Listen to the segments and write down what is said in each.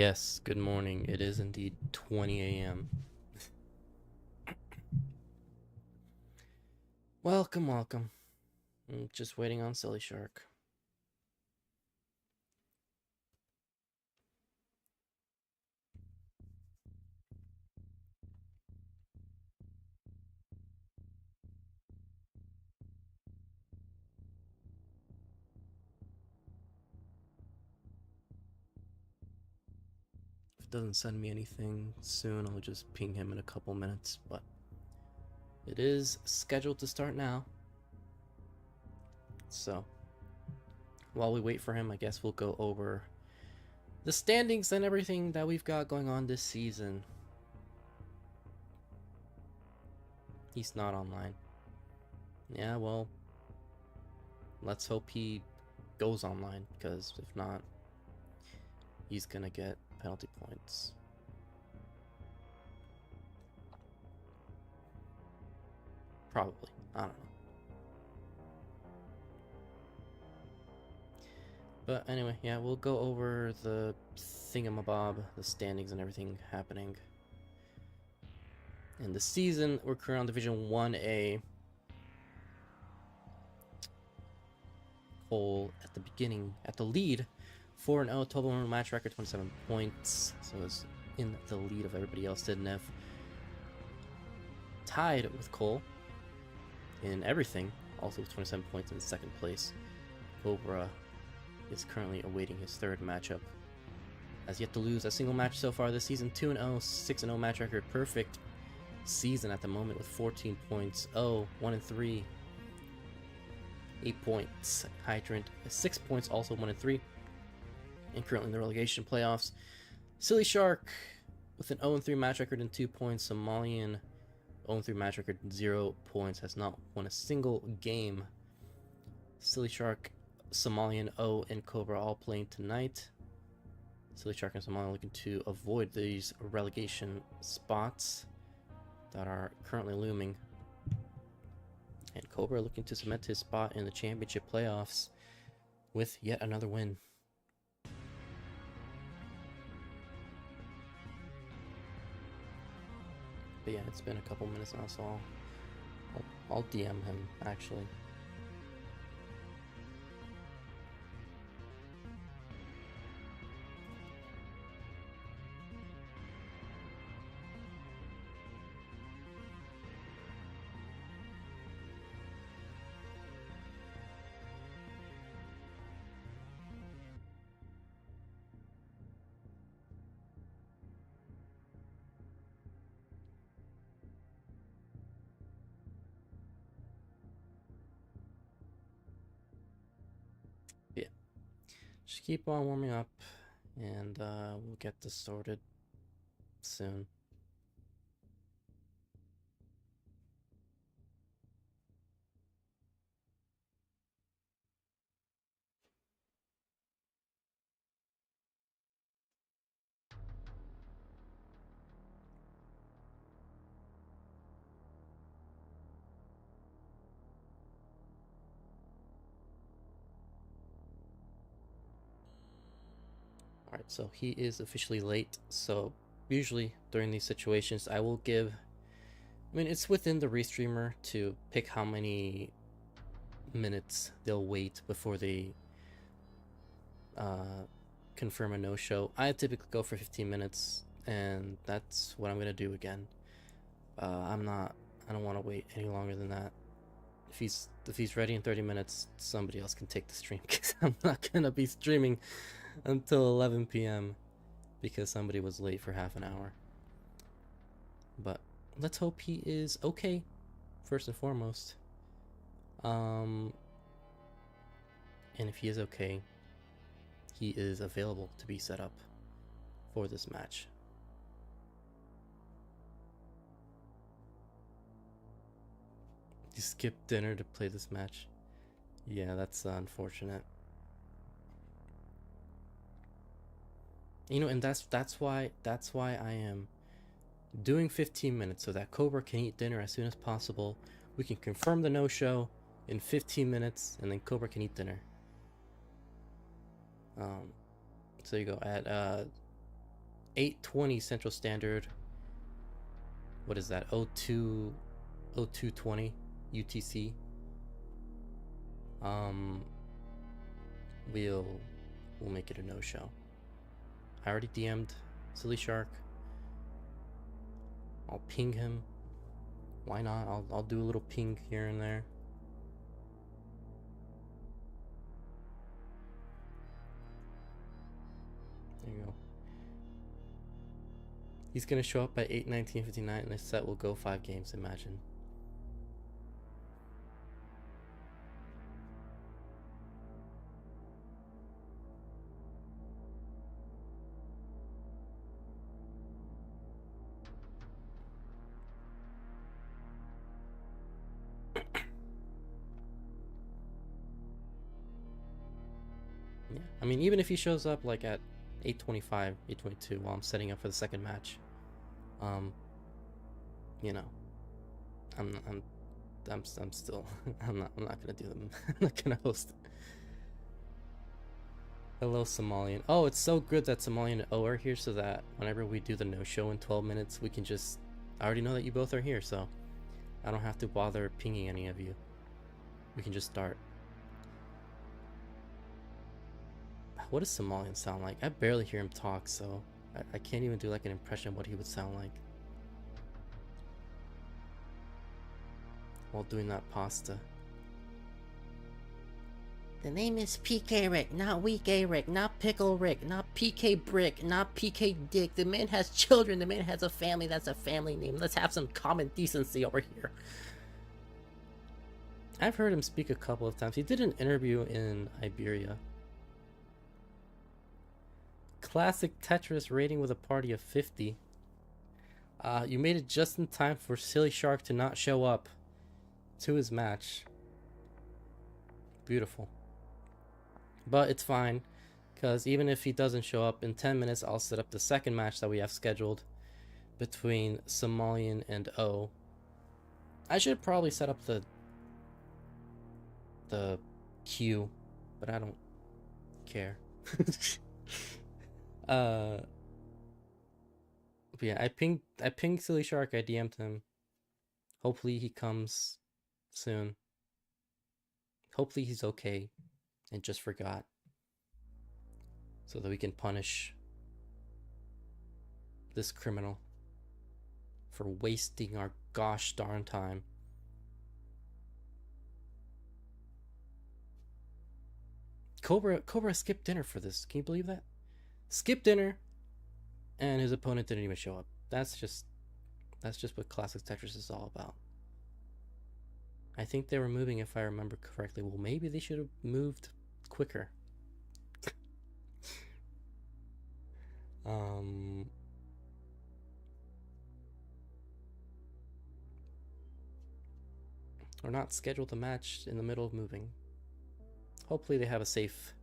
Yes, good morning. It is indeed 20 a.m. Welcome, welcome. I'm just waiting on Sillyshark. If it doesn't send me anything soon, I'll just ping him in a couple minutes, but it is scheduled to start now. So, while we wait for him, I guess we'll go over the standings and everything that we've got going on this season. He's not online. Yeah, well, let's hope he goes online, because if not, he's gonna get penalty points. Probably. I don't know. But anyway, yeah, we'll go over the thingamabob, the standings and everything happening. In the season, we're currently on Division 1A. Cole at the beginning, at the lead, 4-0, 12-1 match record, 27 points. So it's in the lead of everybody else. Nev tied with Cole in everything, also with 27 points in second place. Cobra is currently awaiting his third matchup. Has yet to lose a single match so far this season. 2-0, 6-0 match record. Perfect season at the moment with 14 points. 1-3. 8 points. Hydrant, 6 points, also 1-3. And currently in the relegation playoffs. Sillyshark with an 0-3 match record and 2 points. Somalian 0-3 match record, 0 points. Has not won a single game. Sillyshark, Somalian, and Cobra all playing tonight. Sillyshark and Somalian looking to avoid these relegation spots that are currently looming. And Cobra looking to cement his spot in the championship playoffs with yet another win. But yeah, it's been a couple minutes now, so I'll DM him actually. Yeah, just keep on warming up, and we'll get this sorted soon. Alright, so he is officially late. So usually during these situations, I will give... I mean, it's within the restreamer to pick how many minutes they'll wait before they confirm a no-show. I typically go for 15 minutes, and that's what I'm going to do again. I don't want to wait any longer than that. If he's ready in 30 minutes, somebody else can take the stream, because I'm not going to be streaming until 11 p.m. because somebody was late for half an hour. But let's hope he is okay, first and foremost. And if he is okay, he is available to be set up for this match. You skipped dinner to play this match. Yeah, that's unfortunate. You know, and that's why I am doing 15 minutes, so that Cobra can eat dinner as soon as possible. We can confirm the no-show in 15 minutes, and then Cobra can eat dinner. So you go at 8:20 Central Standard. What is that? 02:20 UTC. We'll make it a no-show. I already DM'd Sillyshark. I'll ping him. Why not? I'll do a little ping here and there. There you go. He's gonna show up at 8:19:59 and the set will go 5 games, imagine. Yeah, I mean, even if he shows up like at 8:25, 8:22 while I'm setting up for the second match, you know, I'm still I'm not gonna do them. I'm not gonna host it. Hello, Somalian. Oh, it's so good that Somalian and O are here so that whenever we do the no-show in 12 minutes, we can just... I already know that you both are here, so I don't have to bother pinging any of you. We can just start. What does Somalian sound like? I barely hear him talk, so I can't even do like an impression of what he would sound like while doing that pasta. The name is PK Rick, not Weak A Rick, not Pickle Rick, not PK Brick, not PK Dick. The man has children, the man has a family, that's a family name. Let's have some common decency over here. I've heard him speak a couple of times. He did an interview in Iberia. Classic Tetris rating with a party of 50. You made it just in time for Sillyshark to not show up to his match. Beautiful. But it's fine, because even if he doesn't show up in 10 minutes, I'll set up the second match that we have scheduled between Somalian and O. I should probably set up the queue, but I don't care. But yeah, I pinged Sillyshark, I DM'd him. Hopefully he comes soon. Hopefully he's okay and just forgot, so that we can punish this criminal for wasting our gosh darn time. Cobra skipped dinner for this. Can you believe that? Skipped dinner and his opponent didn't even show up. That's just what Classic Tetris is all about. I think they were moving, if I remember correctly. Well, maybe they should have moved quicker. Or not scheduled the match in the middle of moving. Hopefully they have a safe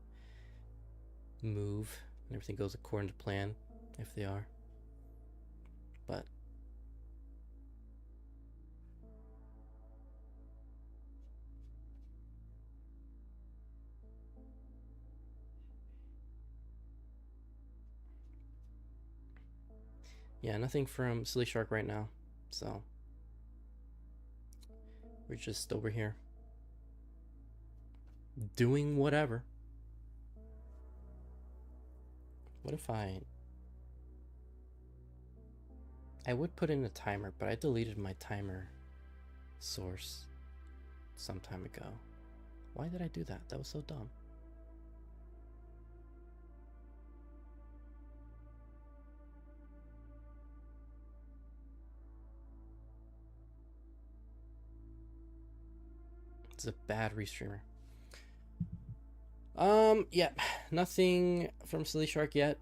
move and everything goes according to plan, if they are. But yeah, nothing from Sillyshark right now, so we're just over here doing whatever. What if I would put in a timer, but I deleted my timer source some time ago. Why did I do that? That was so dumb. It's a bad restreamer. Yeah, nothing from Sillyshark yet.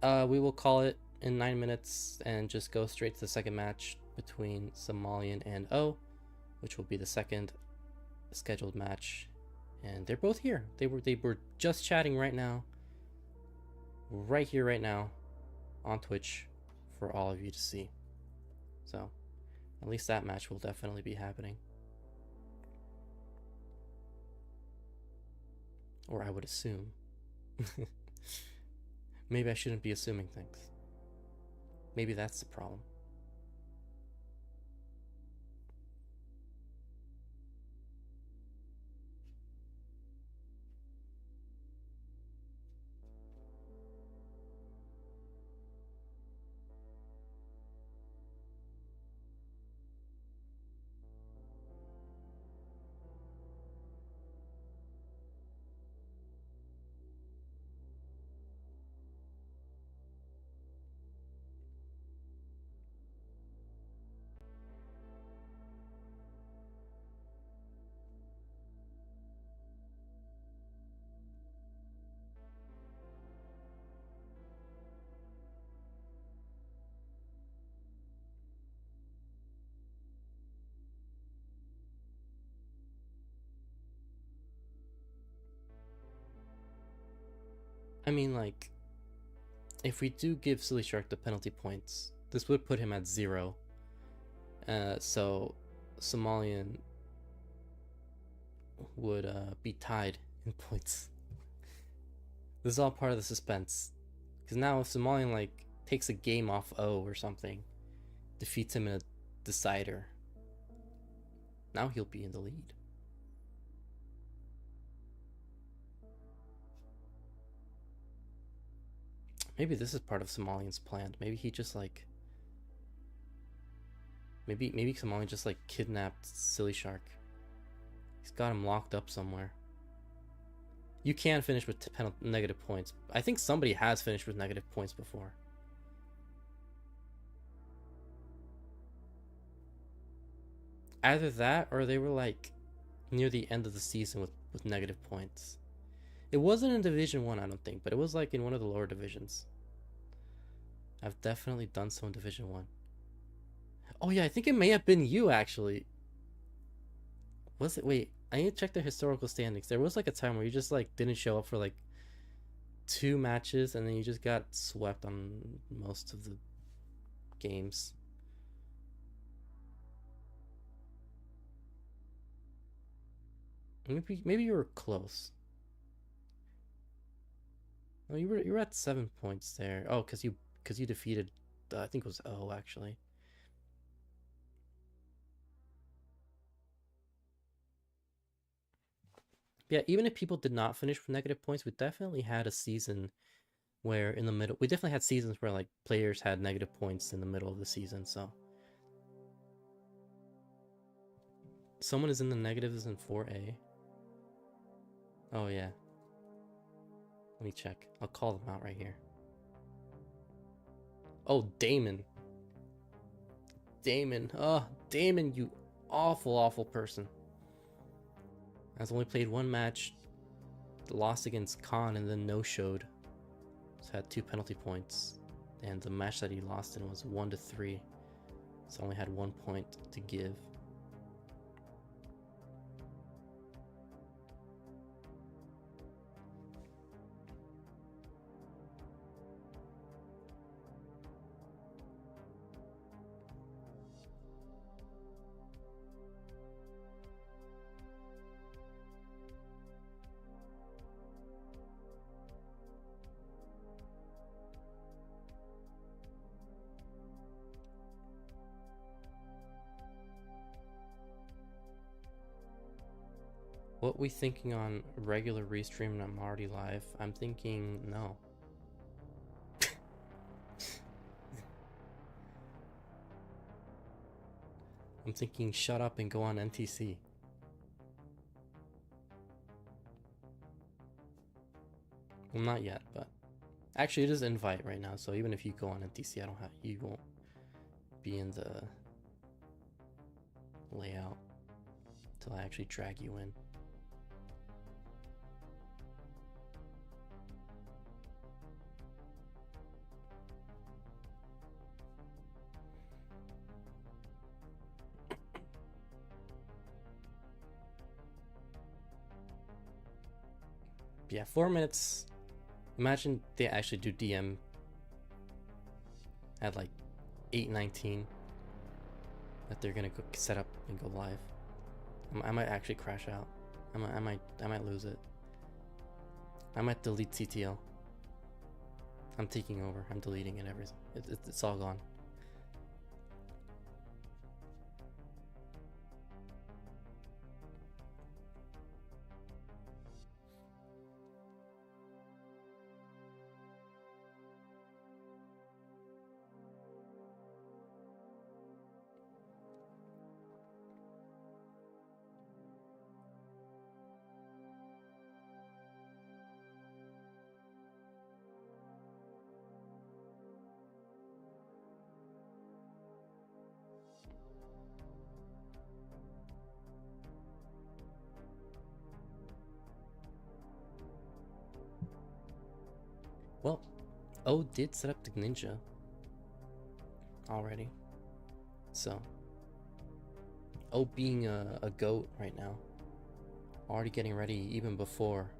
We will call it in 9 minutes and just go straight to the second match between Somalian and O, which will be the second scheduled match. And they're both here. They were just chatting right now, right here, right now, on Twitch for all of you to see. So, at least that match will definitely be happening. Or I would assume. Maybe I shouldn't be assuming things. Maybe that's the problem. I mean, like, if we do give Sillyshark the penalty points, this would put him at 0. So Somalian would be tied in points. This is all part of the suspense. Because now if Somalian, like, takes a game off O or something, defeats him in a decider, now he'll be in the lead. Maybe this is part of Somalian's plan. Maybe he just, like... Maybe Somalian just, like, kidnapped Sillyshark. He's got him locked up somewhere. You can finish with negative points. I think somebody has finished with negative points before. Either that, or they were, like, near the end of the season with negative points. It wasn't in Division 1, I don't think, but it was, like, in one of the lower divisions. I've definitely done so in Division 1. Oh yeah, I think it may have been you, actually. Was it? Wait, I need to check the historical standings. There was, like, a time where you just, like, didn't show up for, like, 2 matches, and then you just got swept on most of the games. Maybe you were close. No, you were at 7 points there. Oh, because you defeated, I think it was O, actually. Yeah, even if people did not finish with negative points, we definitely had a season where in the middle, we definitely had seasons where, like, players had negative points in the middle of the season. So someone is in the negatives in 4A. Oh yeah, let me check. I'll call them out right here. Oh, Damon. Oh, Damon, you awful person. Has only played 1 match, lost against Khan, and then no-showed. So had 2 penalty points, and the match that he lost in was 1-3. So only had 1 point to give. What we thinking on regular restream and I'm already live? I'm thinking no. I'm thinking shut up and go on NTC. Well, not yet, but actually it is invite right now, so even if you go on NTC, you won't be in the layout until I actually drag you in. Yeah, 4 minutes. Imagine they actually do DM at like 8:19 that they're gonna go set up and go live. I might actually crash out. I might lose it. I might delete CTL. I'm taking over. I'm deleting it, everything. It's all gone. Well, O did set up the ninja already. So, O being a goat right now, already getting ready even before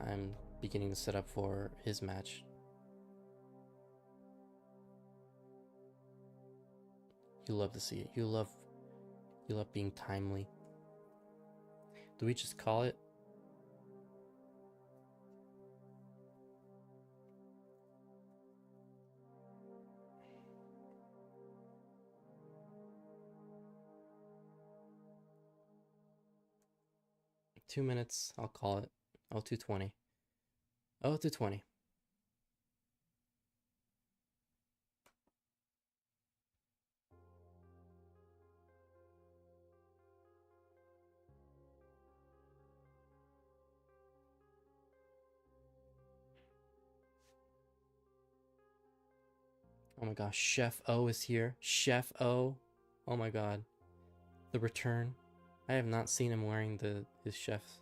I'm beginning to set up for his match. You love to see it. You love being timely. Do we just call it? Two minutes, I'll call it. 0220. 0220. Oh my gosh, Chef O is here. Chef O. Oh my god. The return. I have not seen him wearing his chef's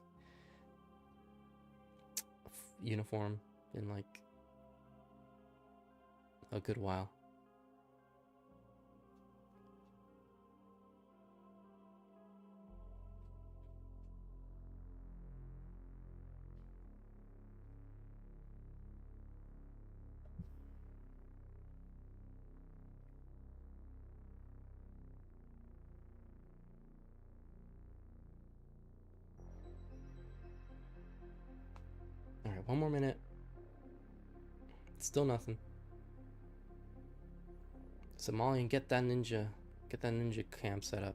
uniform in like a good while. Alright, one more minute. Still nothing. Somalian, get that ninja. Get that ninja camp set up.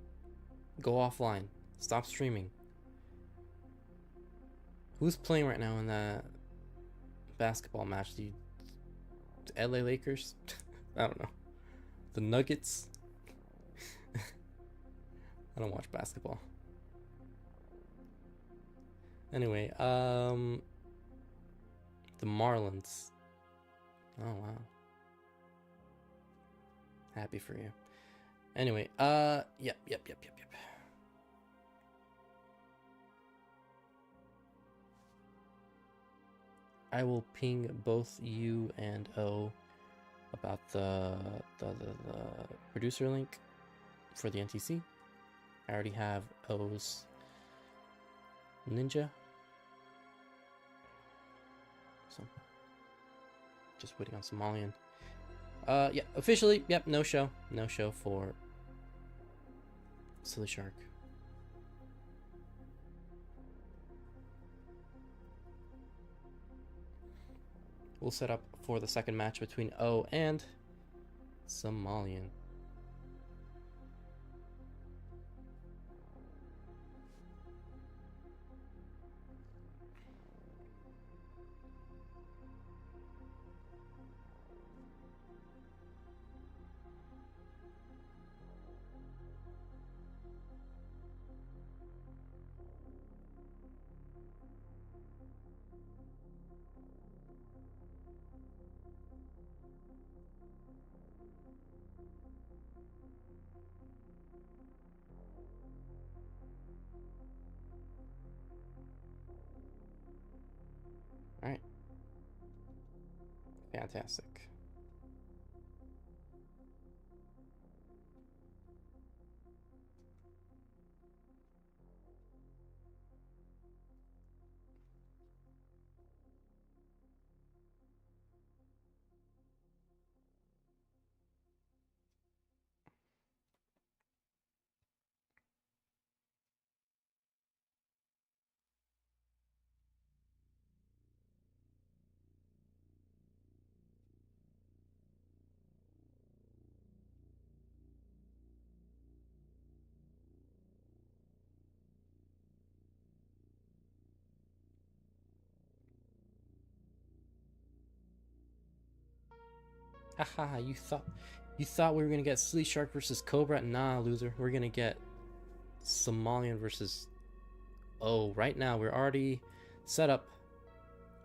Go offline. Stop streaming. Who's playing right now in that basketball match? The LA Lakers? I don't know. The Nuggets? I don't watch basketball. Anyway, the Marlins. Oh wow. Happy for you. Anyway, yep. I will ping both you and O about the producer link for the NTC. I already have O's ninja. So just waiting on Somalian. Yeah, officially, yep, no show. No show for Sillyshark. We'll set up for the second match between O and Somalian. All right. Fantastic. Haha, you thought we were gonna get Sillyshark versus Cobra? Nah, loser. We're gonna get Somalian versus... Oh, right now we're already set up.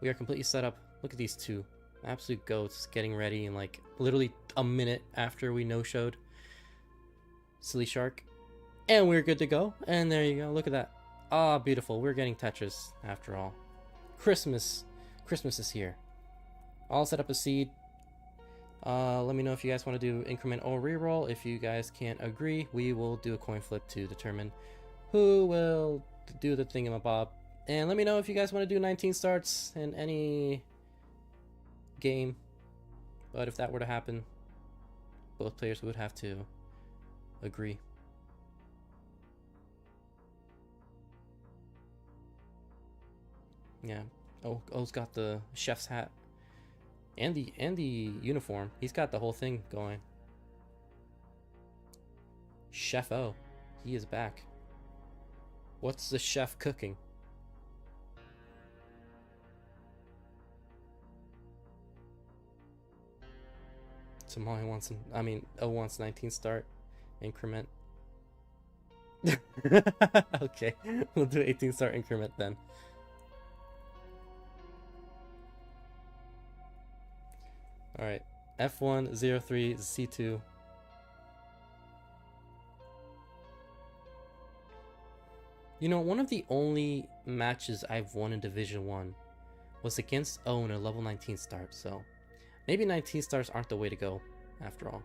We are completely set up. Look at these two absolute goats getting ready in like literally a minute after we no-showed Sillyshark. And we're good to go. And there you go. Look at that. Ah, beautiful. We're getting Tetris after all. Christmas is here. I'll set up a seed. Let me know if you guys want to do increment or reroll. If you guys can't agree, we will do a coin flip to determine who will do the thingamabob. And let me know if you guys want to do 19 starts in any game. But if that were to happen, both players would have to agree. Yeah. O's got the chef's hat and the uniform. He's got the whole thing going. Chef O, he is back. What's the chef cooking? Somalian wants some. I mean, O wants 19 start increment. Okay, we'll do 18 start increment then. Alright, F1, 03, C2. You know, one of the only matches I've won in Division 1 was against O in a level 19 start, so maybe 19 stars aren't the way to go, after all.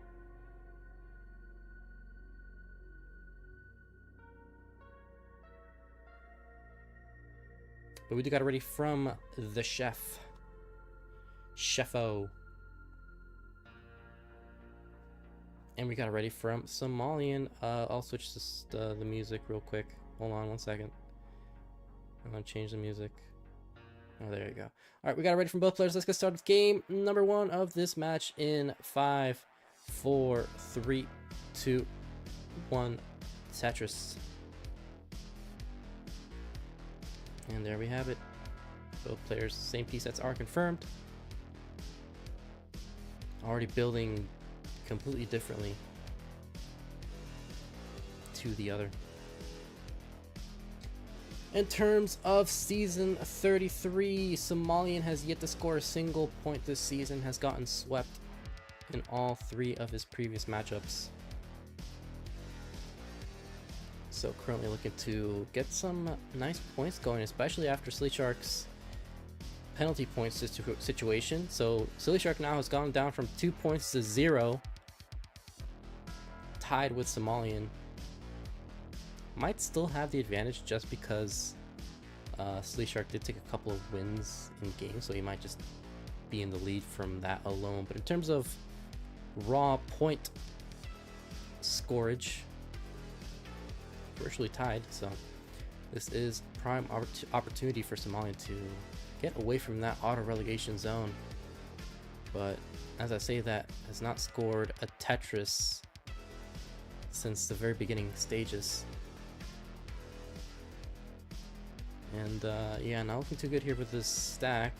But we do got it ready from the chef. Chef O. And we got it ready from Somalian. I'll switch this, the music real quick. Hold on 1 second. I'm gonna change the music. Oh, there you go. Alright, we got it ready from both players. Let's get started with game number 1 of this match in 5, 4, 3, 2, 1. Tetris. And there we have it. Both players, same piece sets are confirmed. Already building completely differently to the other. In terms of season 33, Somalian has yet to score a single point this season, has gotten swept in all 3 of his previous matchups. So currently looking to get some nice points going, especially after Sillyshark's penalty points situation. So Sillyshark now has gone down from 2 points to 0, tied with Somalian. Might still have the advantage just because Sillyshark did take a couple of wins in games, so he might just be in the lead from that alone. But in terms of raw point scorage, virtually tied, so this is prime opportunity for Somalian to get away from that auto relegation zone. But as I say that, has not scored a Tetris since the very beginning stages. And yeah, not looking too good here with this stack.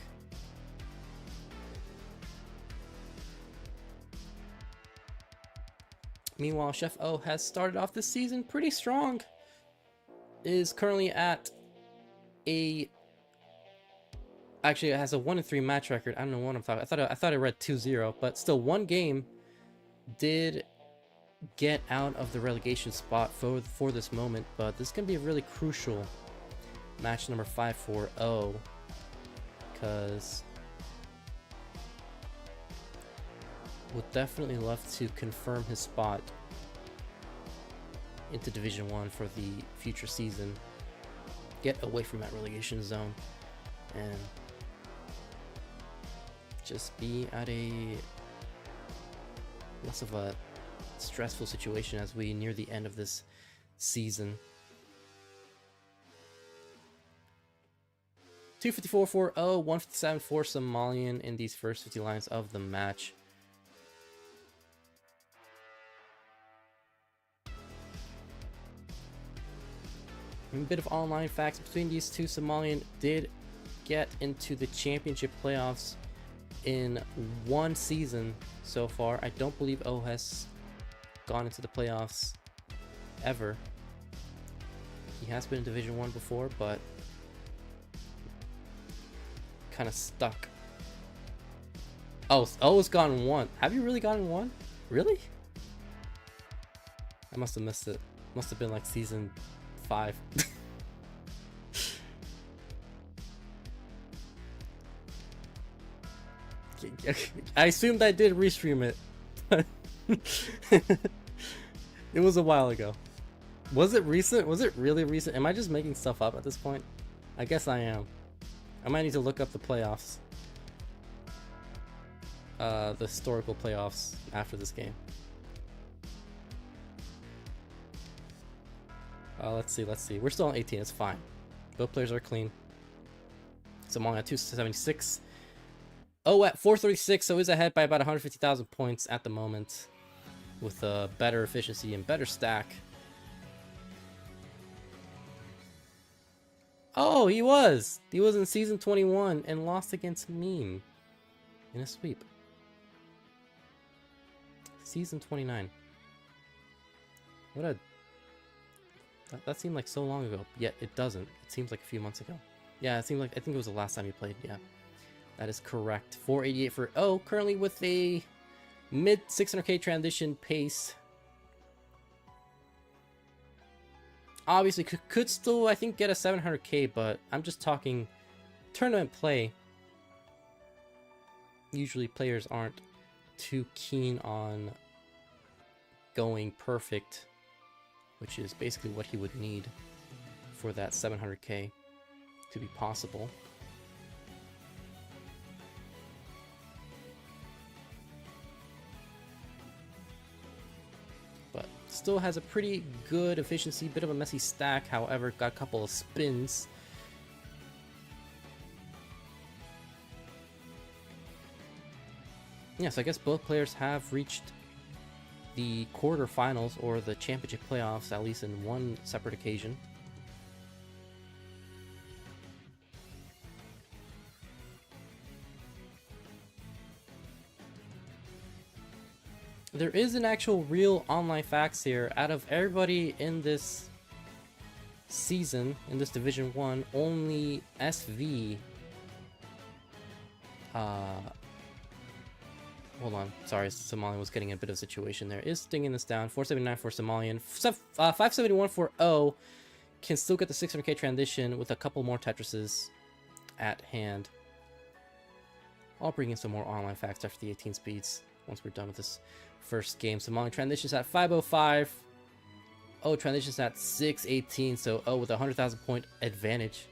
Meanwhile, Chef O has started off this season pretty strong. Is currently at a... Actually, it has a 1-3 match record. I don't know what I'm talking about. I thought I read 2-0, but still, one game did get out of the relegation spot for this moment, but this can be a really crucial match number 5 for O, because would definitely love to confirm his spot into Division 1 for the future season, get away from that relegation zone, and just be at a less of a stressful situation as we near the end of this season. 254 for O, 157 for Somalian in these first 50 lines of the match. A bit of online facts between these two. Somalian did get into the championship playoffs in one season so far. I don't believe O has gone into the playoffs ever. He has been in Division 1 before, but kind of stuck. Oh, O's gone one. Have you really gotten one? Really? I must have missed it. Must have been like season 5. I assumed I did restream it. It was a while ago. Was it recent? Was it really recent? Am I just making stuff up at this point? I guess I am. I might need to look up the playoffs. The historical playoffs after this game. Let's see. We're still on 18. It's fine. Both players are clean. Somalian at 276. Oh, at 436. So is ahead by about 150,000 points at the moment, with a better efficiency and better stack. Oh, he was in season 21 and lost against Meme in a sweep. Season 29. What a... That seemed like so long ago, yet it doesn't. It seems like a few months ago. Yeah, it seemed like... I think it was the last time he played, yeah. That is correct. 488 for O, currently with a mid 600k transition pace. Obviously, could still, I think, get a 700k, but I'm just talking tournament play. Usually players aren't too keen on going perfect, which is basically what he would need for that 700k to be possible. But still has a pretty good efficiency, bit of a messy stack, however, got a couple of spins. Yeah, so I guess both players have reached the quarterfinals or the championship playoffs, at least in one separate occasion. There is an actual real online facts here. Out of everybody in this season, in this Division 1, only SV... Hold on, sorry, Somalian was getting a bit of a situation there. Is stinging this down. 479 for Somalian. 571 for O. Can still get the 600k transition with a couple more Tetrises at hand. I'll bring in some more online facts after the 18 speeds once we're done with this first game. Somalian transitions at 505. O transitions at 618, so O with a 100,000 point advantage.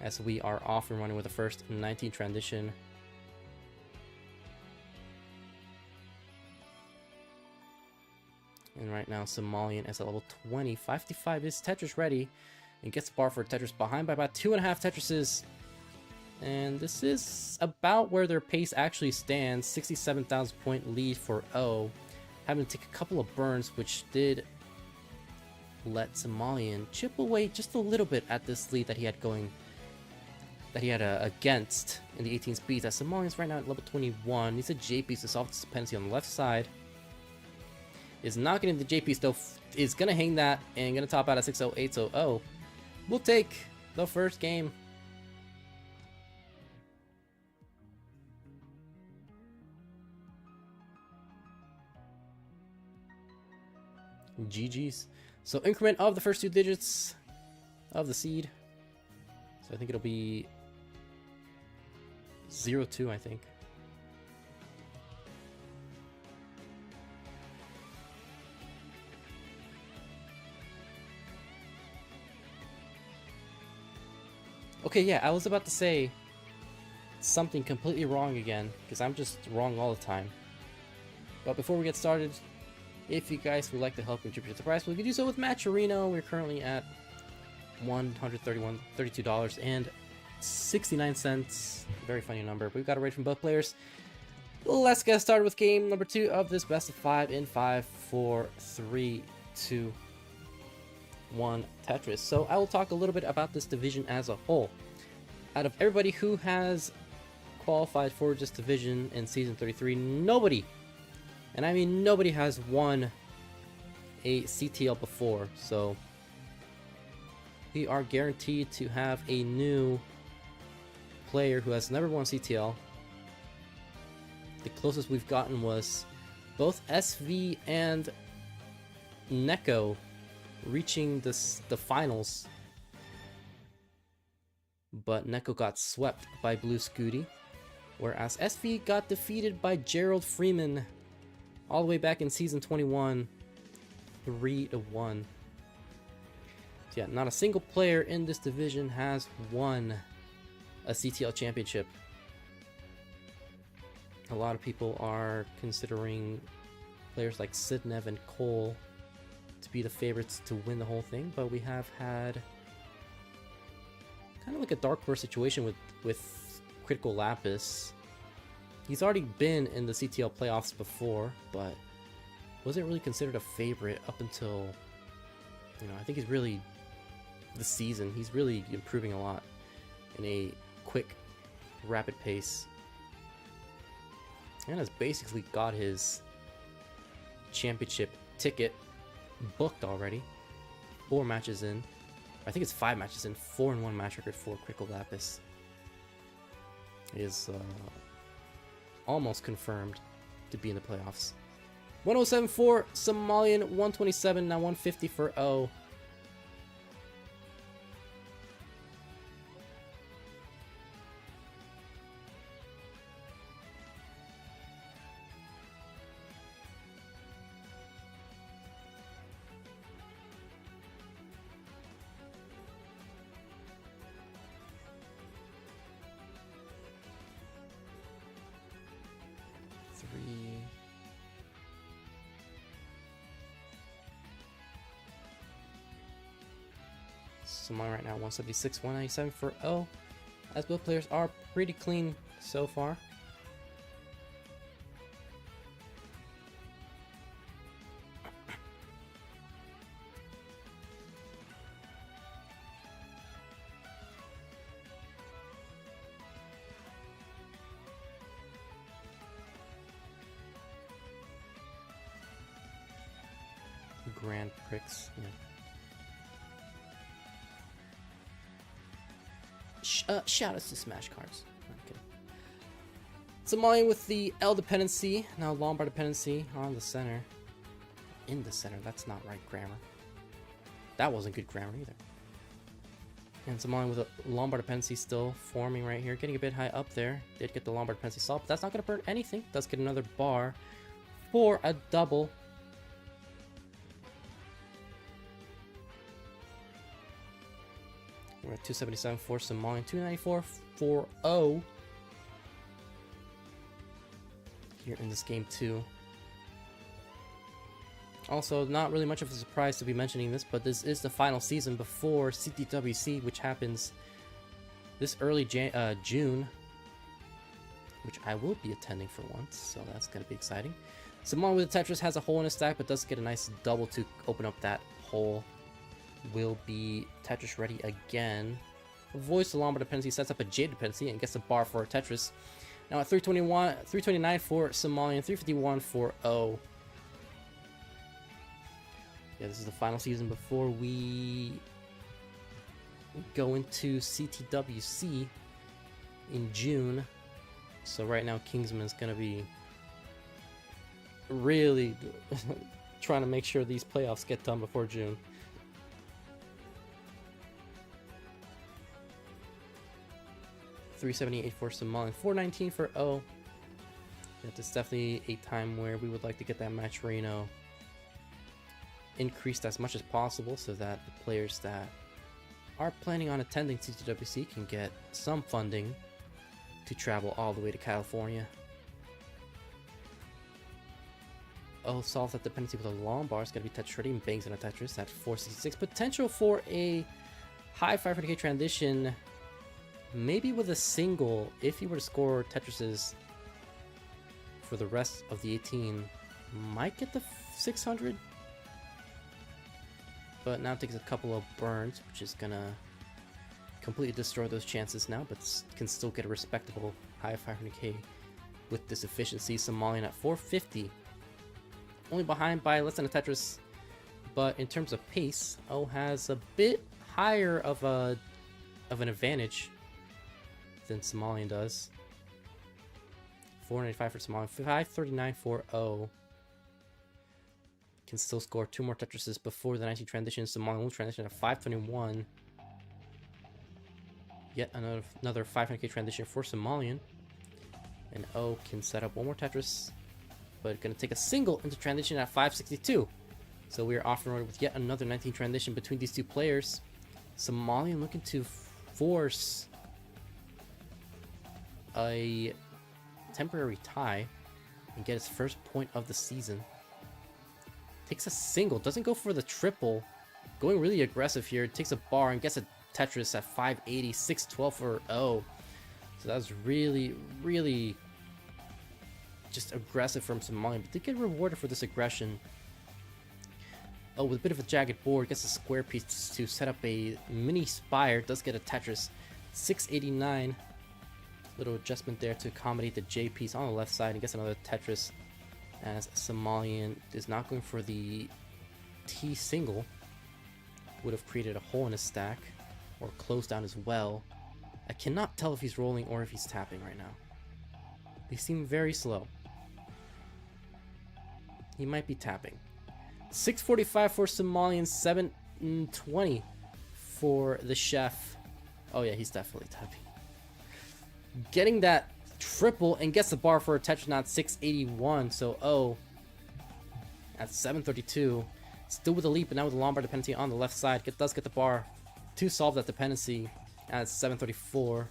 As we are off and running with the first 19 transition. And right now, Somalian is at level 20. 555 is Tetris ready. And gets the bar for Tetris behind by about 2.5 Tetrises. And this is about where their pace actually stands. 67,000 point lead for O. Having to take a couple of burns, which did let Somalian chip away just a little bit at this lead that he had going. That he had against in the 18 speeds. As Somalian's right now at level 21. Needs a J piece to solve this dependency on the left side. Is not getting the J piece though. Is gonna hang that and gonna top out at 608. So O will take the first game. GG's. So increment of the first 2 digits of the seed. So I think it'll be 02, I think. Okay, yeah, I was about to say something completely wrong again, because I'm just wrong all the time. But before we get started, if you guys would like to help contribute to the price, we can do so with Matcherino. We're currently at $132.69. Very funny number. But we've got a rate from both players. Let's get started with game number 2 of this best of 5 in 5, 4, 3, 2, 1 Tetris. So I will talk a little bit about this division as a whole. out of everybody who has qualified for this division in Season 33, nobody, and I mean nobody, has won a CTL before. So we are guaranteed to have a new player who has never won CTL. The closest we've gotten was both SV and Neko reaching the finals, but Neko got swept by Blue Scooty, whereas SV got defeated by Gerald Freeman all the way back in Season 21, 3-1. So yeah, not a single player in this division has won a CTL championship. A lot of people are considering players like Sidnev and Cole to be the favorites to win the whole thing, but we have had kind of like a dark horse situation with Critical Lapis. He's already been in the CTL playoffs before, but wasn't really considered a favorite up until, you know, I think he's really, this season, he's really improving a lot in a quick, rapid pace. And has basically got his championship ticket booked already. 4 matches in. I think it's 5 matches in. 4-1 match record for Critical Lapis. Is almost confirmed to be in the playoffs. 107 for Somalian, 127, now 150 for O. Somalian right now 176, 197 for O, as both players are pretty clean so far. Grand Prix, yeah. Shout outs to Smash Cards. Okay. Somalian with the L dependency, now Lombard dependency on the center. In the center, that's not right grammar. That wasn't good grammar either. And Somalian with a Lombard dependency still forming right here, getting a bit high up there. Did get the Lombard dependency solved, but that's not going to burn anything. Does get another bar for a double. We're at 277 for Somalian, 294 for O here in this game too. Also, not really much of a surprise to be mentioning this, but this is the final season before CTWC, which happens this early June, which I will be attending for once, so that's going to be exciting. Somalian with the Tetris has a hole in his stack, but does get a nice double to open up that hole. Will be Tetris ready again. Avoids the Lombard dependency, sets up a Jade dependency, and gets a bar for Tetris. Now at 329 for Somalian, 351 for O. Yeah, this is the final season before we go into CTWC in June. So right now Kingsman's gonna be really trying to make sure these playoffs get done before June. $378 for Somalian, $419 for O. Yeah, this is definitely a time where we would like to get that match Reno increased as much as possible so that the players that are planning on attending CTWC can get some funding to travel all the way to California. O solves that dependency with a long bar. It's going to be Tetris ready and bangs in a Tetris at 466. Potential for a high 500k transition. Maybe with a single, if he were to score Tetrises for the rest of the 18, might get the 600. But now takes a couple of burns, which is gonna completely destroy those chances now, but can still get a respectable high 500k with this efficiency. Somalian at 450, only behind by less than a Tetris, but in terms of pace, O has a bit higher of an advantage than Somalian does. 495 for Somalian, 539 for O. Can still score 2 more Tetrises before the 19 transition. Somalian will transition at 521. Yet another 500k transition for Somalian. And O can set up 1 more Tetris, but gonna take a single into transition at 562. So we are off and running with yet another 19 transition between these two players. Somalian looking to force a temporary tie and get his first point of the season. Takes a single, doesn't go for the triple, going really aggressive here. Takes a bar and gets a Tetris at 580, 612 for O. So that was really, really just aggressive from Somalian, but did get rewarded for this aggression. Oh, with a bit of a jagged board, gets a square piece to set up a mini spire. Does get a Tetris, 689. Little adjustment there to accommodate the J piece on the left side, and gets another Tetris, as Somalian is not going for the T single. Would have created a hole in his stack, or closed down as well. I cannot tell if he's rolling or if he's tapping right now. They seem very slow. He might be tapping. 645 for Somalian, 720 for the chef. Oh yeah, he's definitely tapping. Getting that triple and gets the bar for a Tetris knot, 681. So O at 732. Still with a leap, but now with the Lombard dependency on the left side. Does get the bar to solve that dependency at 734.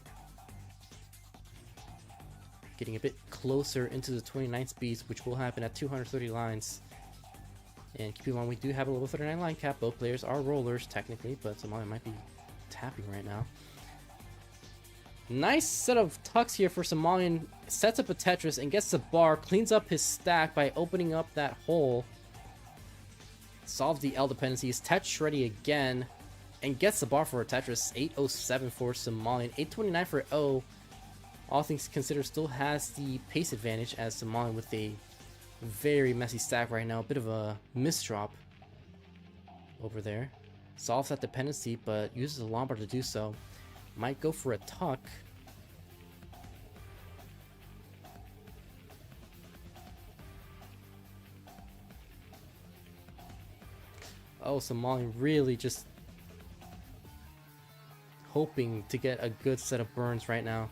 Getting a bit closer into the 29 speeds, which will happen at 230 lines. And keep in mind, we do have a level 39 line cap. Both players are rollers, technically, but Somalian might be tapping right now. Nice set of tucks here for Somalian. Sets up a Tetris and gets the bar. Cleans up his stack by opening up that hole. Solves the L dependencies. Tetris ready again. And gets the bar for a Tetris. 807 for Somalian. 829 for O. All things considered, still has the pace advantage, as Somalian with a very messy stack right now. A bit of a misdrop over there. Solves that dependency, but uses the Lombard to do so. Might go for a tuck. Oh, Somalian really just hoping to get a good set of burns right now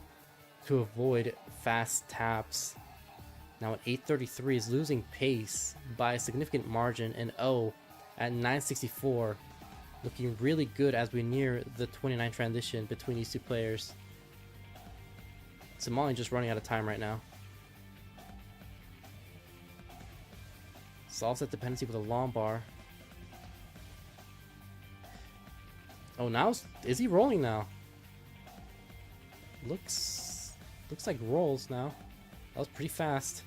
to avoid fast taps. Now at 833 is losing pace by a significant margin, and O at 964 looking really good as we near the 29 transition between these two players. Somalian just running out of time right now. Solves that dependency with a long bar. Oh, now is he rolling now? Looks like rolls now. That was pretty fast.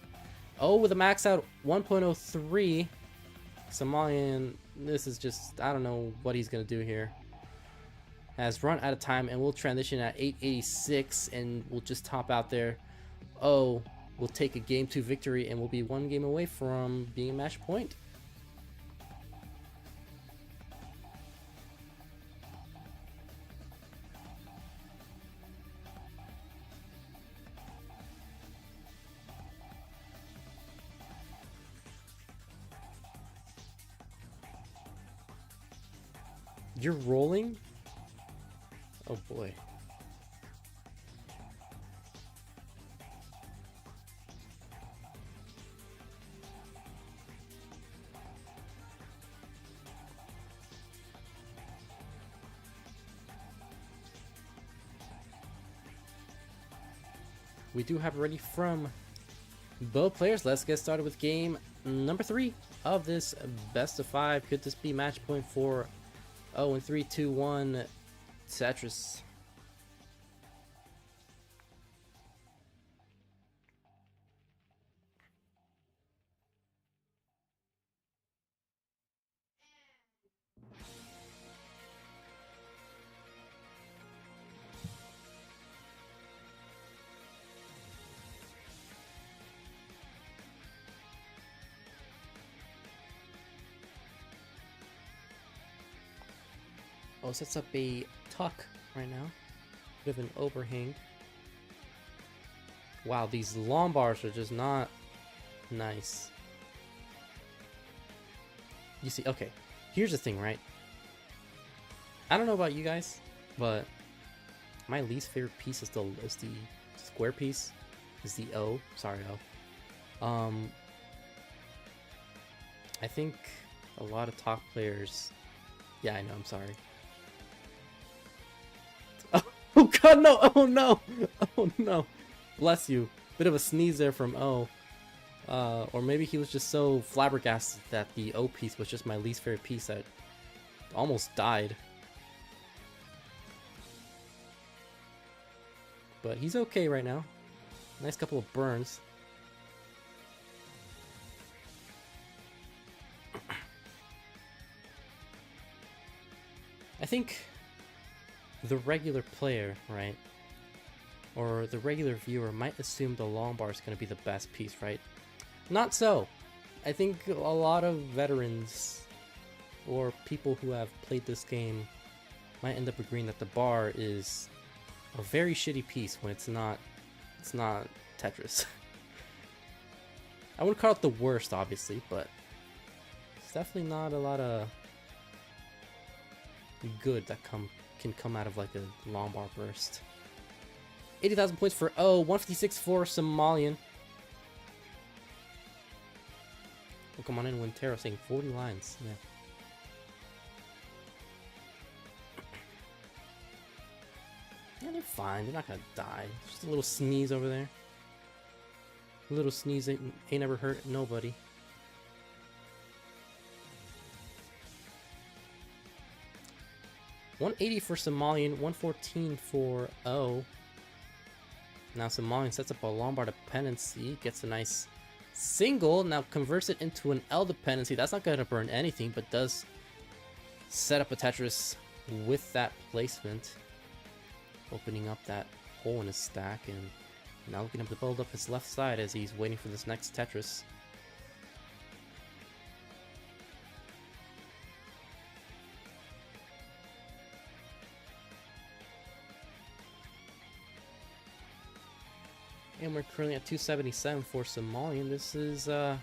Oh, with a max out 1.03. Somalian, this is just, I don't know what he's gonna do here. Has run out of time and will transition at 886 and will just top out there. Oh, will take a game 2 victory and will be 1 game away from being a match point. You're rolling? Oh boy. We do have it ready from both players. Let's get started with game number 3 of this best of 5. Could this be match point for in 3, 2, 1 Tetris? Oh, sets up a tuck right now. Bit of an overhang. Wow, these long bars are just not nice. You see, okay, here's the thing, right? I don't know about you guys, but my least favorite piece is the square piece. Is the O. Sorry, O. I think a lot of top players. Yeah, I know. I'm sorry. Oh God, no! Oh no! Oh no! Bless you. Bit of a sneeze there from O. Or maybe he was just so flabbergasted that the O piece was just my least favorite piece that almost died. But he's okay right now. Nice couple of burns. I think the regular player, right, or the regular viewer might assume the long bar is going to be the best piece, right? Not so. I think a lot of veterans or people who have played this game might end up agreeing that the bar is a very shitty piece when it's not Tetris. I wouldn't call it the worst, obviously, but it's definitely not a lot of good that can come out of like a long bar burst. 80,000 points for O, 156 for Somalian. Oh, come on in, Wintero saying 40 lines. Yeah. Yeah, they're fine. They're not gonna die. Just a little sneeze over there. A little sneeze ain't never hurt nobody. $180 for Somalian, 114 for O. Now Somalian sets up a long bar dependency, gets a nice single, now converts it into an L dependency. That's not gonna burn anything, but does set up a Tetris with that placement. Opening up that hole in his stack, and now looking to build up his left side as he's waiting for this next Tetris. And we're currently at 277 for Somalian. This is the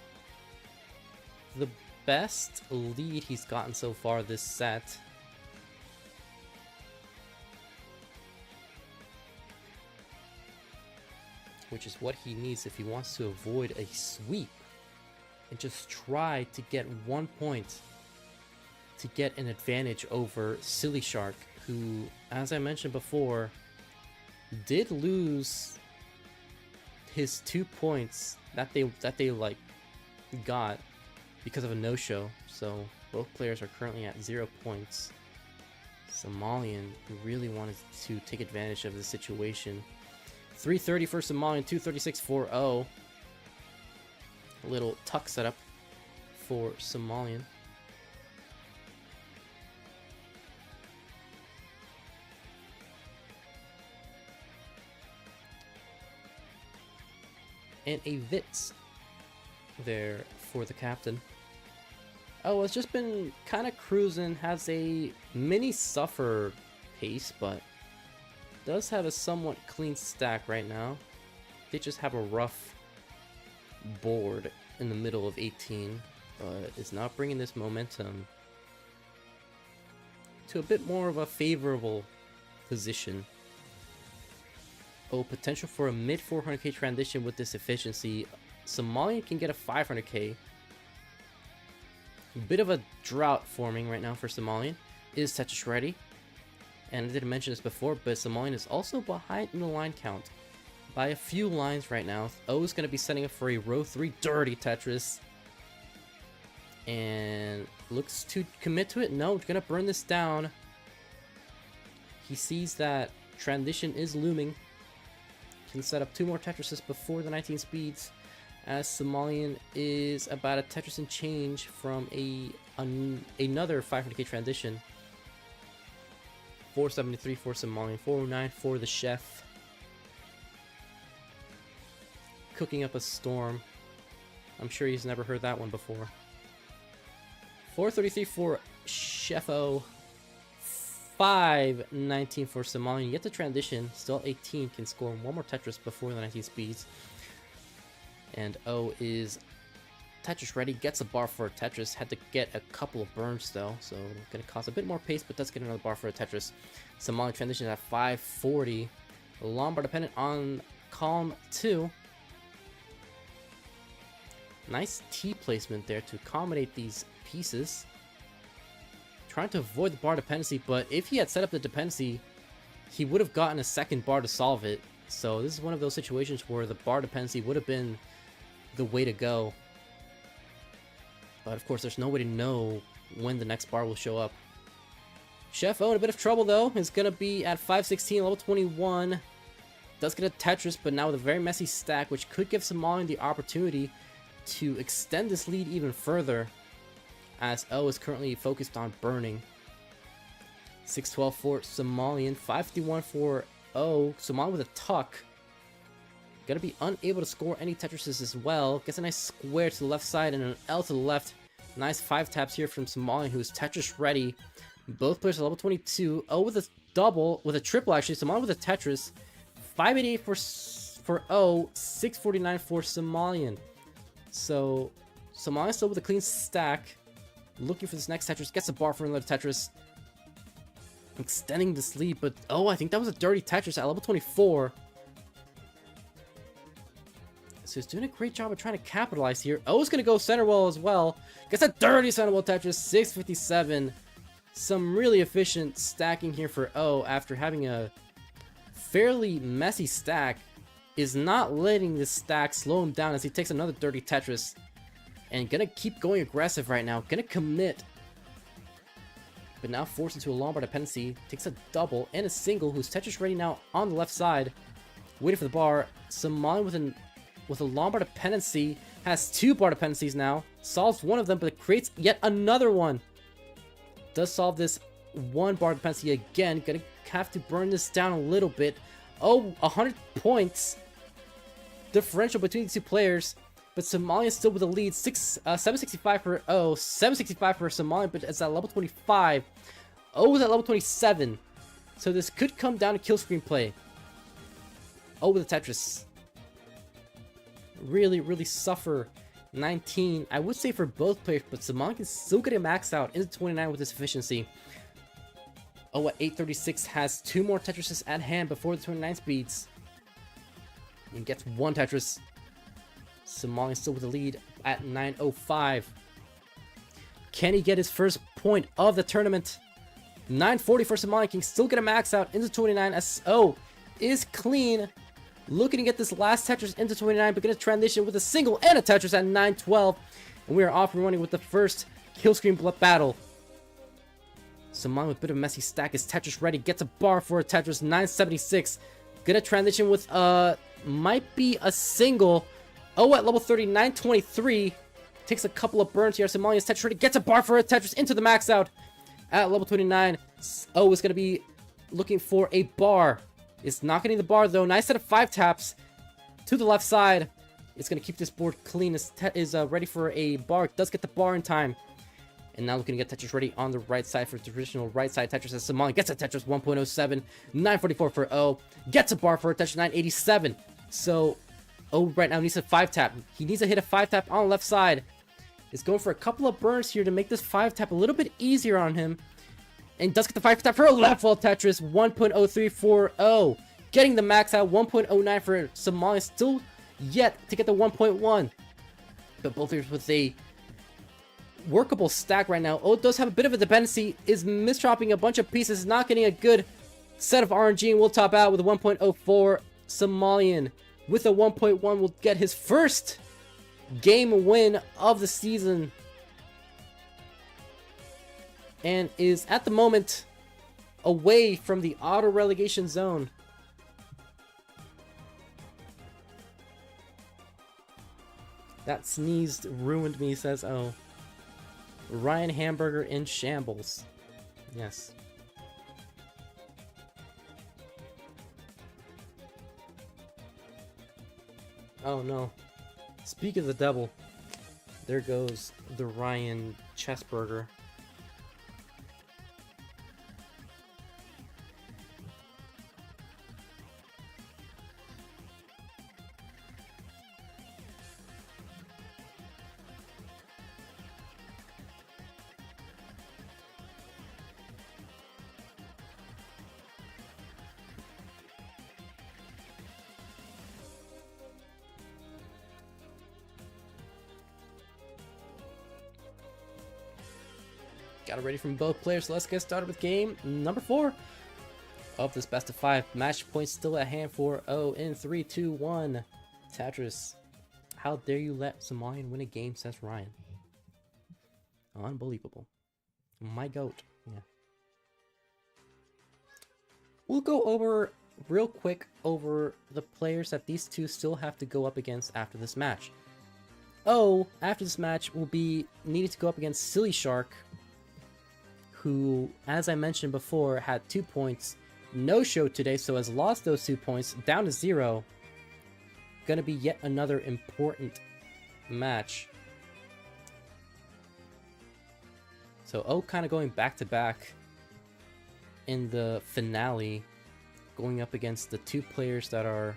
best lead he's gotten so far this set. Which is what he needs if he wants to avoid a sweep and just try to get 1 point to get an advantage over Sillyshark, who, as I mentioned before, did lose his 2 points that they like got because of a no-show. So both players are currently at 0 points. Somalian really wanted to take advantage of the situation. 330 for Somalian, 236 for O. A little tuck setup for Somalian. And a Vitz there for the captain. Oh, it's just been kind of cruising, has a mini suffer pace, but does have a somewhat clean stack right now. They just have a rough board in the middle of 18, but is not bringing this momentum to a bit more of a favorable position. Oh, potential for a mid 400k transition with this efficiency. Somalian can get a 500k. Bit of a drought forming right now for Somalian. Is Tetris ready? And I didn't mention this before, but Somalian is also behind in the line count by a few lines right now. O is going to be setting up for a row 3 dirty Tetris. And looks to commit to it. No, going to burn this down. He sees that transition is looming. Can set up 2 more Tetrises before the 19 speeds, as Somalian is about a Tetris and change from another 500k transition. 473 for Somalian, 409 for the chef. Cooking up a storm. I'm sure he's never heard that one before. 433 for Chef O. 25-19 for Somalian. Yet the transition, still 18, can score one more Tetris before the 19 speeds. And O is Tetris ready, gets a bar for a Tetris. Had to get a couple of burns though, so gonna cost a bit more pace, but does get another bar for a Tetris. Somalian transition at 540. Long bar dependent on column 2. Nice T placement there to accommodate these pieces. Trying to avoid the bar dependency, but if he had set up the dependency, he would have gotten a second bar to solve it. So this is one of those situations where the bar dependency would have been the way to go. But of course, there's no way to know when the next bar will show up. Chef O in a bit of trouble though. Is going to be at 516, level 21. Does get a Tetris, but now with a very messy stack, which could give Somalian the opportunity to extend this lead even further, as O is currently focused on burning. 612 for Somalian, 551 for O. Somalian with a tuck. Gonna be unable to score any Tetrises as well. Gets a nice square to the left side and an L to the left. Nice 5 taps here from Somalian, who's Tetris ready. Both players are level 22. O with a double, with a triple actually. Somalian with a Tetris. 588 for O, 649 for Somalian. So Somalian still with a clean stack. Looking for this next Tetris. Gets a bar for another Tetris. Extending this lead, but oh, I think that was a dirty Tetris at level 24. So he's doing a great job of trying to capitalize here. Oh, is going to go center wall as well. Gets a dirty center wall Tetris, 657. Some really efficient stacking here for O after having a fairly messy stack. Is not letting this stack slow him down as he takes another dirty Tetris. And gonna keep going aggressive right now. Gonna commit. But now forced into a long bar dependency. Takes a double and a single, who's Tetris ready now on the left side. Waiting for the bar. Somalian with a long bar dependency. Has 2 bar dependencies now. Solves one of them, but creates yet another one. Does solve this 1 bar dependency again. Gonna have to burn this down a little bit. Oh, 100 points. Differential between the 2 players. But Somalian still with the lead. 765 for O, 765 for Somalian, but it's at level 25. O is at level 27. So this could come down to kill screen play. O with a Tetris. Really, really suffer. 19, I would say for both players, but Somalian can still get a max out into 29 with this efficiency. O at 836 has 2 more Tetrises at hand before the 29 speeds. And gets 1 Tetris. Somalian still with the lead at 905. Can he get his first point of the tournament? 940 for Somalian, can still get a max out into 29 as O is clean. Looking to get this last Tetris into 29, but going to transition with a single and a Tetris at 912. And we are off and running with the first kill screen battle. Somalian with a bit of a messy stack is Tetris ready. Gets a bar for a Tetris, 976. Gonna transition with might be a single. O at level 30, 923. Takes a couple of burns here. Somalian's Tetris ready. Gets a bar for a Tetris into the max out. At level 29, O is going to be looking for a bar. It's not getting the bar though. Nice set of 5 taps to the left side. It's going to keep this board clean. Is ready for a bar. Does get the bar in time. And now looking to get Tetris ready on the right side for traditional right side Tetris as Somalian gets a Tetris 1.07. 944 for O. Gets a bar for a Tetris 987. So O right now needs a 5 tap. He needs to hit a 5 tap on the left side. Is going for a couple of burns here to make this 5 tap a little bit easier on him. And does get the 5 tap for a left wall Tetris 1.03 for O. Getting the max out 1.09 for Somalian. Still yet to get the 1.1. But both players with a workable stack right now. O does have a bit of a dependency. Is misdropping a bunch of pieces. Not getting a good set of RNG. And will top out with a 1.04. Somalian with a 1.1 will get his first game win of the season. And is at the moment away from the auto relegation zone. That sneezed ruined me, says O. Ryan Hamburger in shambles. Yes. Oh no. Speak of the devil. There goes the Ryan Chessburger. got it ready from both players, so let's get started with game number 4 of this best of 5. Match points still at hand for O in 3, 2, 1. Tetris, how dare you let Somalian win a game, says Ryan. Unbelievable. My goat. Yeah. We'll go over real quick over the players that these two still have to go up against after this match. O, after this match, will be needing to go up against Sillyshark, who, as I mentioned before, had 2 points. No show today, so has lost those 2 points down to 0. Gonna be yet another important match. So O kind of going back to back in the finale, going up against the 2 players that are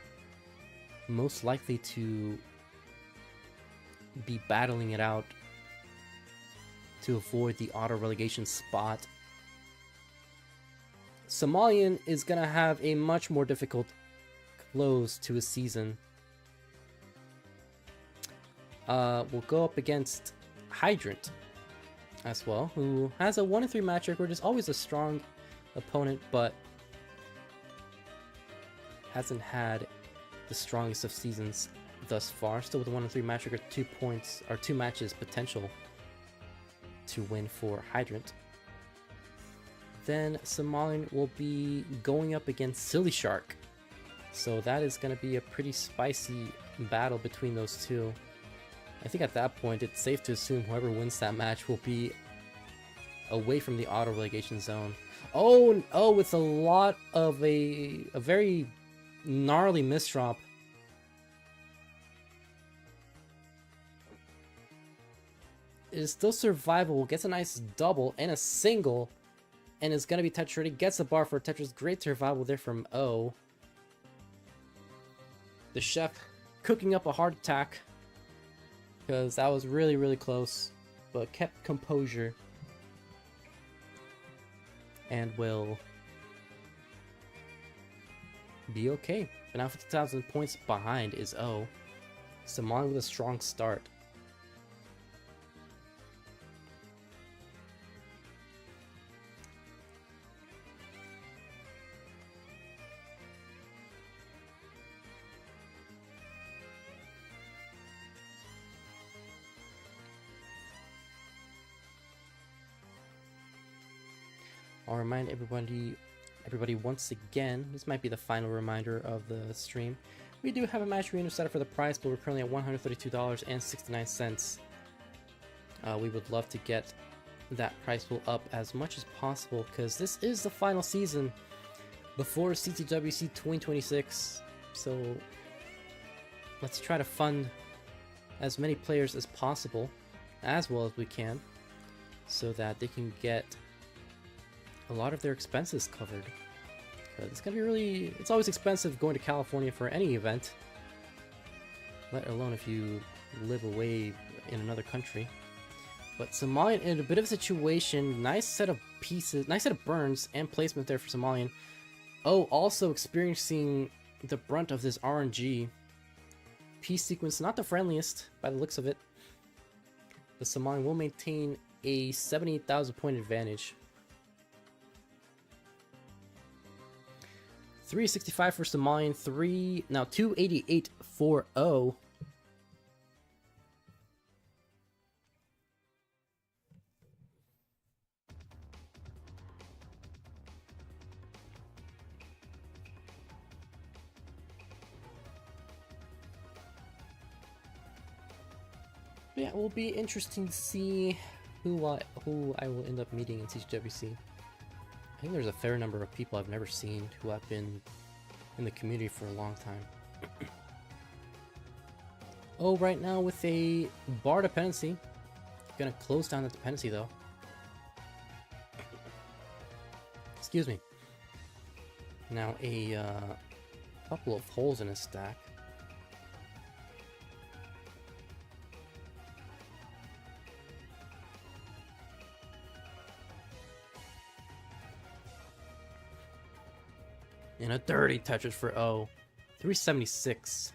most likely to be battling it out to avoid the auto relegation spot. Somalian is gonna have a much more difficult close to his season. We'll go up against Hydrant as well, who has a 1-3 match record, is always a strong opponent, but hasn't had the strongest of seasons thus far. Still with a 1-3 match record, 2 points or 2 matches potential to win for Hydrant. Then Somalian will be going up against Sillyshark, so that is going to be a pretty spicy battle between those two. I think at that point it's safe to assume whoever wins that match will be away from the auto relegation zone. Oh, it's a lot of a very gnarly misdrop. It is still survivable, gets a nice double and a single, and is going to be touch ready, gets a bar for Tetris. Great survival there from O. The chef cooking up a heart attack, because that was really, really close, but kept composure and will be okay. But now 50,000 points behind is O. Somalian with a strong start. I'll remind everybody once again, this might be the final reminder of the stream. We do have a match arena set up for the prize, but we're currently at $132.69. We would love to get that price pool up as much as possible, because this is the final season before CTWC 2026. So let's try to fund as many players as possible, as well as we can, so that they can get a lot of their expenses covered. It's gonna be really, it's always expensive going to California for any event, let alone if you live away in another country. But Somalian in a bit of a situation. Nice set of pieces, nice set of burns and placement there for Somalian. Oh, also experiencing the brunt of this RNG. Piece sequence, not the friendliest by the looks of it. The Somalian will maintain a 78,000 point advantage. 365 for Somalian, 288 for O. Yeah, it will be interesting to see who I will end up meeting in CTWC. I think there's a fair number of people I've never seen who have been in the community for a long time. Oh, right now with a bar dependency. Gonna close down the dependency though. Excuse me. Now a couple of holes in his stack. And a dirty Tetris for O. 376.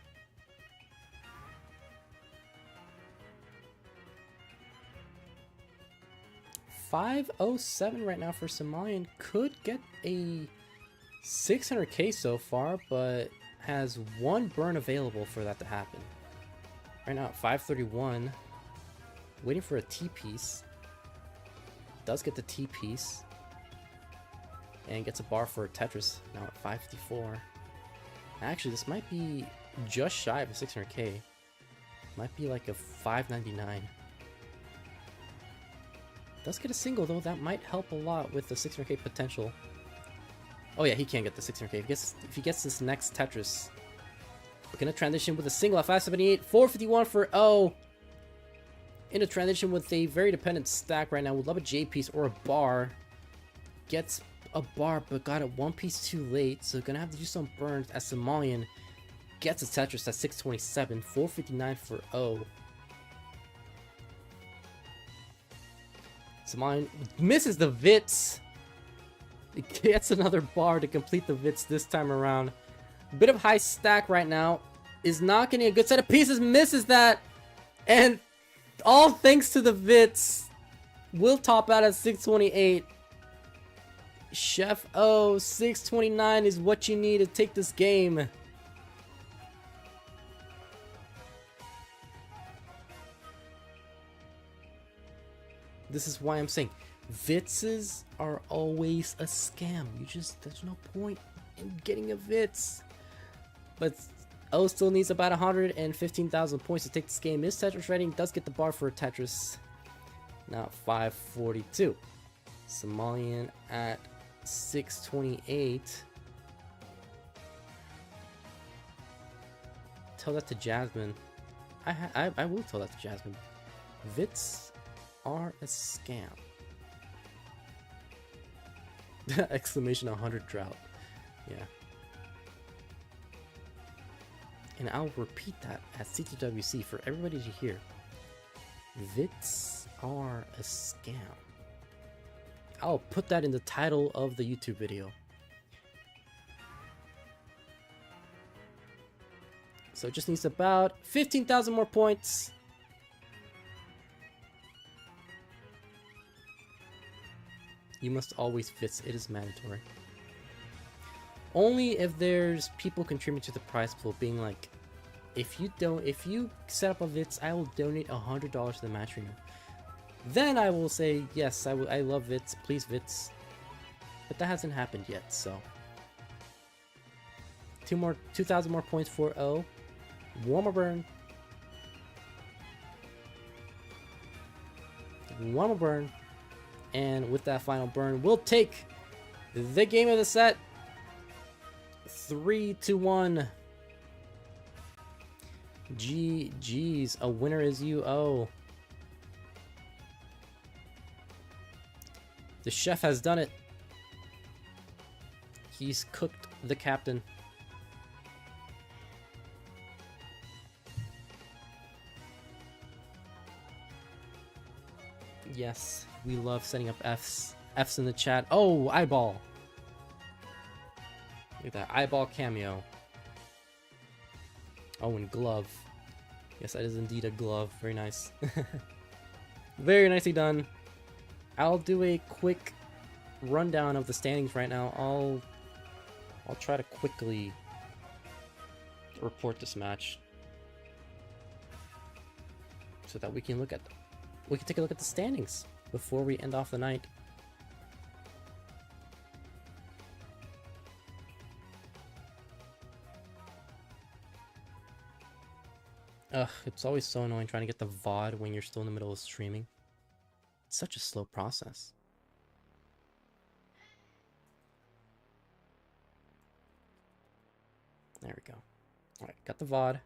507 right now for Somalian. Could get a 600k so far, but has one burn available for that to happen. Right now at 531, waiting for a T-piece. Does get the T-piece. And gets a bar for Tetris now at 554. Actually, this might be just shy of a 600k. Might be like a 599. Does get a single though, that might help a lot with the 600k potential. Oh yeah, he can't get the 600k. If he gets this next Tetris, we're gonna transition with a single at 578, 451 for O. In a transition with a very dependent stack right now. Would love a J piece or a bar. Gets a bar, but got it one piece too late, so gonna have to do some burns as Somalian gets a Tetris at 627, 459 for O. Somalian misses the Vits. It gets another bar to complete the Vits this time around. Bit of high stack right now. Is not getting a good set of pieces, misses that, and all thanks to the Vits, will top out at 628. Chef O, 629 is what you need to take this game. This is why I'm saying Vitses are always a scam. There's no point in getting a Vits. But O still needs about 115,000 points to take this game. His Tetris rating does get the bar for a Tetris. Now at 542. Somalian at 628. Tell that to Jasmine. I will tell that to Jasmine. Vits are a scam. Exclamation 100 drought. Yeah. And I'll repeat that at C2WC for everybody to hear. Vits are a scam. I'll put that in the title of the YouTube video. So it just needs about 15,000 more points. You must always Vits. It is mandatory. Only if there's people contributing to the prize pool, being like, if you set up a Vits, I will donate $100 to the match arena. Then I will say, yes, I love Vits, please Vits. But that hasn't happened yet, so. 2,000 more points for O. One more burn. One more burn. And with that final burn, we'll take the game of the set. 3-1. GG's. A winner is you, O. The chef has done it. He's cooked the captain. Yes, we love setting up Fs. Fs in the chat. Oh, eyeball. Look at that eyeball cameo. Oh, and glove. Yes, that is indeed a glove. Very nice. Very nicely done. I'll do a quick rundown of the standings right now. I'll try to quickly report this match so that we can take a look at the standings before we end off the night. Ugh, it's always so annoying trying to get the VOD when you're still in the middle of streaming. It's such a slow process. There we go. Alright, got the VOD.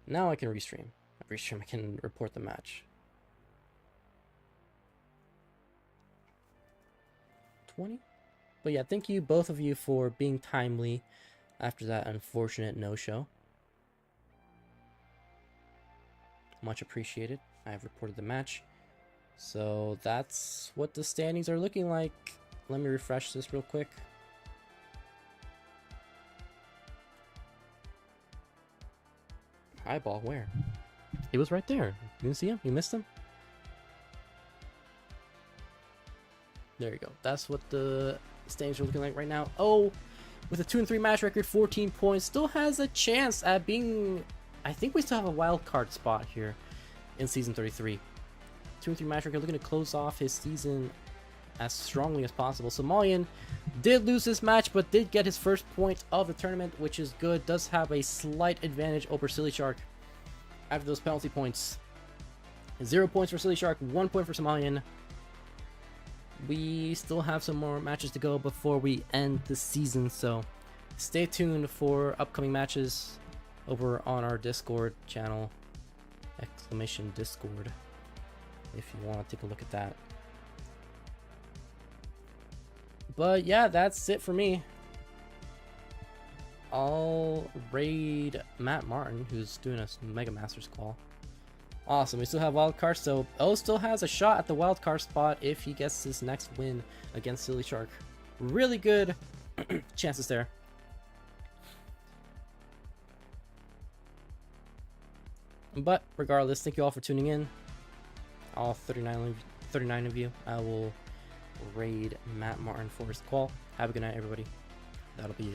Now I can restream. I can report the match. 20? But yeah, thank you both of you for being timely after that unfortunate no-show. Much appreciated. I have reported the match. So that's what the standings are looking like. Let me refresh this real quick. Eyeball, where? He was right there. You didn't see him? You missed him? There you go. That's what the standings are looking like right now. Oh, with a 2-3 match record, 14 points, still has a chance at being... I think we still have a wild card spot here in Season 33. 2-3 match record, looking to close off his season as strongly as possible. Somalian did lose this match, but did get his first point of the tournament, which is good. Does have a slight advantage over Sillyshark after those penalty points. 0 points for Sillyshark, 1 point for Somalian. We still have some more matches to go before we end the season, so stay tuned for upcoming matches over on our Discord channel, !Discord, if you want to take a look at that. But yeah, that's it for me. I'll raid Matt Martin, who's doing a Mega Masters call. Awesome, we still have wild card, so O still has a shot at the wild card spot if he gets his next win against Sillyshark. Really good chances there. But regardless, thank you all for tuning in. All 39 of you. I will raid Matt Martin for his call. Have a good night, everybody. That'll be it.